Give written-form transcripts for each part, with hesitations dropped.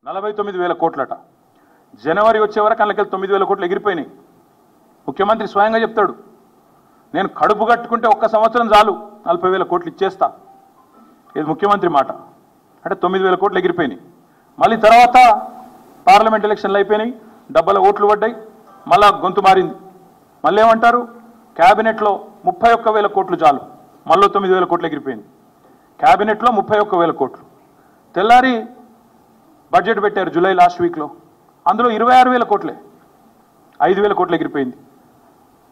49,000 కోట్లట. జనవరి వచ్చే వరకు అందులోకి 9,000 కోట్లు ఎగిరిపోయినాయి. ముఖ్యమంత్రి స్వయంగా చెప్తాడు, నేను కడుపు కట్టుకుంటే ఒక్క సంవత్సరం చాలు 40,000 కోట్లు ఇచ్చేస్తా. ఇది ముఖ్యమంత్రి మాట. అంటే 9,000 కోట్లు ఎగిరిపోయినాయి. మళ్ళీ తర్వాత పార్లమెంట్ ఎలక్షన్లు అయిపోయినాయి, డబ్బల ఓట్లు పడ్డాయి, మళ్ళా గొంతు మారింది. మళ్ళీ ఏమంటారు, క్యాబినెట్లో 31,000 కోట్లు చాలు, మళ్ళీ 9,000 కోట్లు ఎగిరిపోయింది. క్యాబినెట్లో 31,000 కోట్లు. తెల్లారి బడ్జెట్ పెట్టారు జూలై లాస్ట్ వీక్లో, అందులో 26,000 కోట్లే, 5,000 కోట్లు ఎగిరిపోయింది.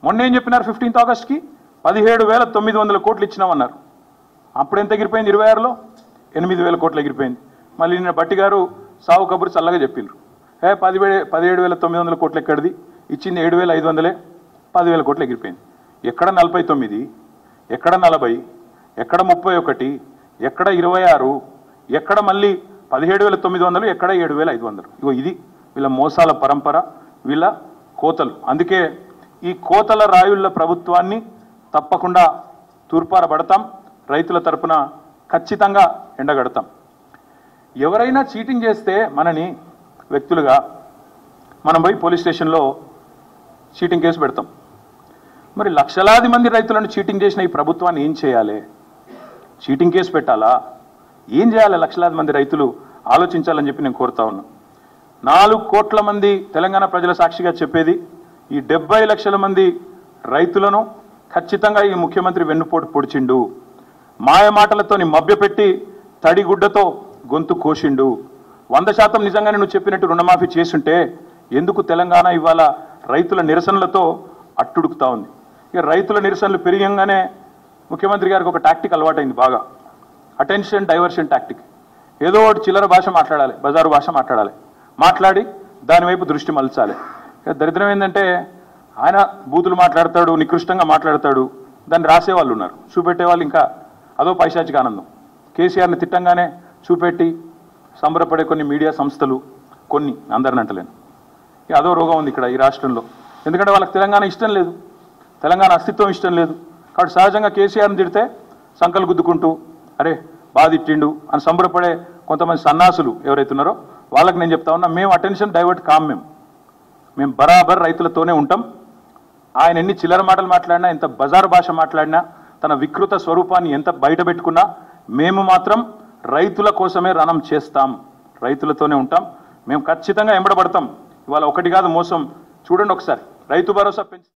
మొన్న ఏం చెప్పినారు, 15th ఆగస్ట్కి 17,900 కోట్లు ఇచ్చినామన్నారు. అప్పుడు ఎంత ఎగిరిపోయింది, 26లో 8,000 కోట్లు ఎగిరిపోయింది. మళ్ళీ నిన్న బట్టి గారు సావు కబురు చల్లగా చెప్పిండ్రు, 17,900 కోట్లు ఎక్కడిది, ఇచ్చింది 7,500, 10,000 కోట్లు ఎగిరిపోయింది. ఎక్కడ 49, ఎక్కడ 40, ఎక్కడ 31, ఎక్కడ 26, ఎక్కడ మళ్ళీ 17,900, ఎక్కడ 7,500. ఇగో ఇది వీళ్ళ మోసాల పరంపర, వీళ్ళ కోతలు. అందుకే ఈ కోతల రాయుళ్ల ప్రభుత్వాన్ని తప్పకుండా తూర్పారబడతాం, రైతుల తరపున ఖచ్చితంగా ఎండగడతాం. ఎవరైనా చీటింగ్ చేస్తే మనని వ్యక్తులుగా మనం పోయి పోలీస్ స్టేషన్లో చీటింగ్ కేసు పెడతాం. మరి లక్షలాది మంది రైతులను చీటింగ్ చేసిన ఈ ప్రభుత్వాన్ని ఏం చేయాలి? చీటింగ్ కేసు పెట్టాలా? ఏం చేయాలి? లక్షలాది మంది రైతులు ఆలోచించాలని చెప్పి నేను కోరుతా ఉన్నా. 4 కోట్ల మంది తెలంగాణ ప్రజల సాక్షిగా చెప్పేది, ఈ 70 లక్షల మంది రైతులను ఖచ్చితంగా ఈ ముఖ్యమంత్రి వెన్నుపోటు పొడిచిండు, మాయ మాటలతోని మభ్యపెట్టి తడిగుడ్డతో గొంతు కోసిండు. 100% నిజంగానే నువ్వు చెప్పినట్టు రుణమాఫీ చేసుంటే ఎందుకు తెలంగాణ ఇవాళ రైతుల నిరసనలతో అట్టుడుకుతా ఉంది? ఇక రైతుల నిరసనలు పెరిగంగానే ముఖ్యమంత్రి గారికి ఒక టాక్టిక్ అలవాటైంది బాగా, అటెన్షన్ డైవర్షన్ టాక్టిక్. ఏదో ఒకటి చిల్లర భాష మాట్లాడాలి, బజారు భాష మాట్లాడాలి, మాట్లాడి దానివైపు దృష్టి మలచాలి. దరిద్రం ఏంటంటే ఆయన బూతులు మాట్లాడతాడు, నికృష్టంగా మాట్లాడతాడు, దాన్ని రాసేవాళ్ళు ఉన్నారు, చూపెట్టేవాళ్ళు ఇంకా అదో పైశాచిక ఆనందం. కేసీఆర్ని తిట్టంగానే చూపెట్టి సంబరపడే కొన్ని మీడియా సంస్థలు, కొన్ని అందరిని అంటలేను, అదో రోగం ఉంది ఇక్కడ ఈ రాష్ట్రంలో. ఎందుకంటే వాళ్ళకి తెలంగాణ ఇష్టం లేదు, తెలంగాణ అస్తిత్వం ఇష్టం లేదు. కాబట్టి సహజంగా కేసీఆర్ని తిడితే సంకలు గుద్దుకుంటూ అరే బాగా తిట్టిండు అని సంబరపడే కొంతమంది సన్నాసులు ఎవరైతే ఉన్నారో వాళ్ళకి నేను చెప్తా ఉన్నా, మేము అటెన్షన్ డైవర్ట్ కాం, మేము బరాబర్ రైతులతోనే ఉంటాం. ఆయన ఎన్ని చిల్లర మాటలు మాట్లాడినా, ఎంత బజారు భాష మాట్లాడినా, తన వికృత స్వరూపాన్ని ఎంత బయట పెట్టుకున్నా మేము మాత్రం రైతుల కోసమే రణం చేస్తాం, రైతులతోనే ఉంటాం. మేము ఖచ్చితంగా ఎంబడబడతాం. ఇవాళ ఒకటి కాదు మోసం, చూడండి ఒకసారి రైతు భరోసా పెంచి